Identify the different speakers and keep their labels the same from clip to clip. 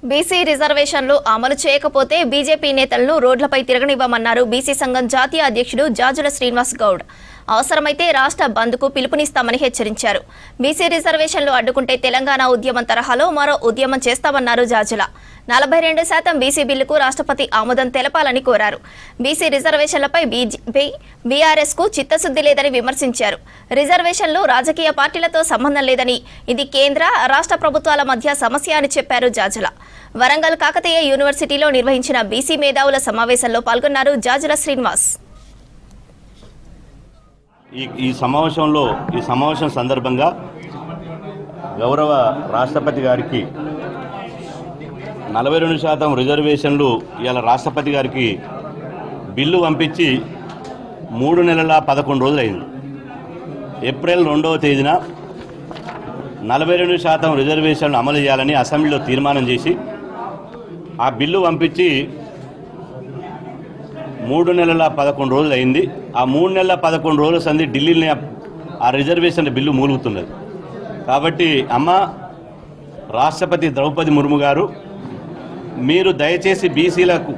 Speaker 1: BC రిజర్వేషన్లు అమలు చేయకపోతే బీజేపీ నేతలను రోడ్లపై తిరగనివ్వమన్నారు బీసీ సంఘం జాతీయ అధ్యక్షుడు జాజుల శ్రీనివాస్ గౌడ్. అవసరమైతే రాష్ట్ర బంద్కు పిలుపునిస్తామని హెచ్చరించారు. బీసీ రిజర్వేషన్లు అడ్డుకుంటే తెలంగాణ ఉద్యమం తరహాలో మరో ఉద్యమం చేస్తామన్నారు జాజుల. 42% బీసీ బిల్లుకు రాష్ట్రపతి ఆమోదం తెలపాలని కోరారు. బీసీ రిజర్వేషన్లపై బీఆర్ఎస్ కు చిత్తశుద్ధి లేదని విమర్శించారు. రిజర్వేషన్లు రాజకీయ పార్టీలతో సంబంధం లేదని, ఇది కేంద్ర రాష్ట్ర ప్రభుత్వాల మధ్య సమస్య అని చెప్పారు జాజుల. వరంగల్ కాకతీయ యూనివర్సిటీలో నిర్వహించిన బీసీ మేధావుల సమావేశంలో పాల్గొన్నారు జాజుల శ్రీనివాస్.
Speaker 2: ఈ సమావేశం సందర్భంగా గౌరవ రాష్ట్రపతి గారికి 42% రిజర్వేషన్లు ఇవాళ రాష్ట్రపతి గారికి బిల్లు పంపించి 3 నెలల 11 రోజులు అయింది. ఏప్రిల్ 2వ తేదీన 42% రిజర్వేషన్లు అమలు చేయాలని అసెంబ్లీలో తీర్మానం చేసి ఆ బిల్లు పంపించి 3 నెలల 11 రోజులు అయింది. ఆ 3 నెలల 11 రోజుల సంది ఢిల్లీని ఆ రిజర్వేషన్ల బిల్లు మూలుగుతున్నది. కాబట్టి అమ్మ రాష్ట్రపతి ద్రౌపది ముర్ము గారు, మీరు దయచేసి బీసీలకు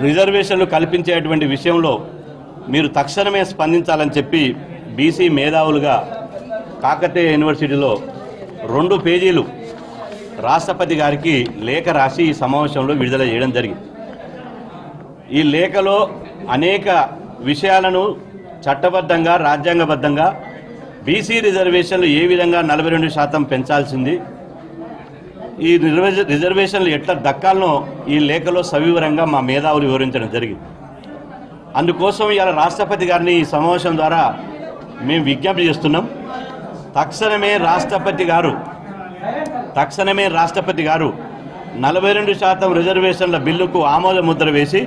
Speaker 2: రిజర్వేషన్లు కల్పించేటువంటి విషయంలో మీరు తక్షణమే స్పందించాలని చెప్పి బీసీ మేధావులుగా కాకతీయ యూనివర్సిటీలో 2 పేజీలు రాష్ట్రపతి గారికి లేఖ రాసి ఈ సమావేశంలో విడుదల చేయడం జరిగింది. ఈ లేఖలో అనేక విషయాలను చట్టబద్ధంగా రాజ్యాంగబద్ధంగా బీసీ రిజర్వేషన్లు ఏ విధంగా 42% పెంచాల్సింది, ఈ రిజర్వేషన్లు ఎట్లా దక్కాలనో ఈ లేఖలో సవివరంగా మా మేధావులు వివరించడం జరిగింది. అందుకోసం ఇవాళ రాష్ట్రపతి గారిని ఈ సమావేశం ద్వారా మేము విజ్ఞప్తి చేస్తున్నాం. తక్షణమే రాష్ట్రపతి గారు 42% రిజర్వేషన్ల బిల్లుకు ఆమోద ముద్ర వేసి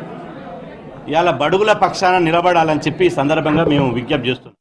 Speaker 2: ఇవాళ బడుగుల పక్షాన నిలబడాలని చెప్పి ఈ సందర్భంగా మేము విజ్ఞప్తి చేస్తున్నాం.